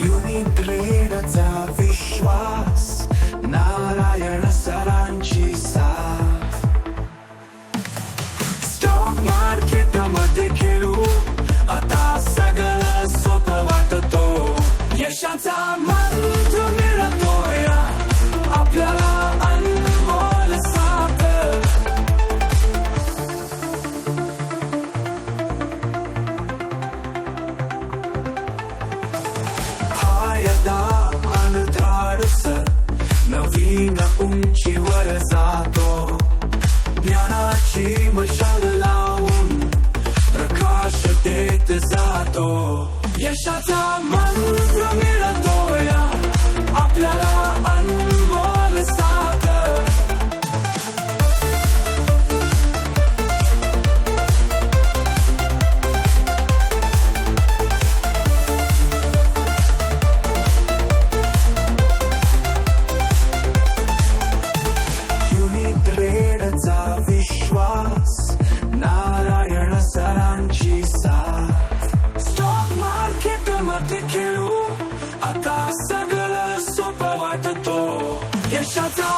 युनिट्रेडचा विश्वास, नारायण सरांची साथ. स्टॉक मार्केटमध्ये खेळू, आता सगळं सोपं वाटतो. यशाचा मंत्र मिळतोय आपल्याला अनमोल साथ. फायदा अनधाडसर नवीन उंचीवर जातो. ज्ञानाची मशाल लावून प्रकाश देत जातो. यशाचा मंत्र मिळतोय आपल्याला अनमोल साथ. युनिट्रेडचा विश्वास, नारायण सरांची साथ. स्टॉक मार्केटमध्ये खेळू, आता सगळं सोपं वाटतो. यशाचा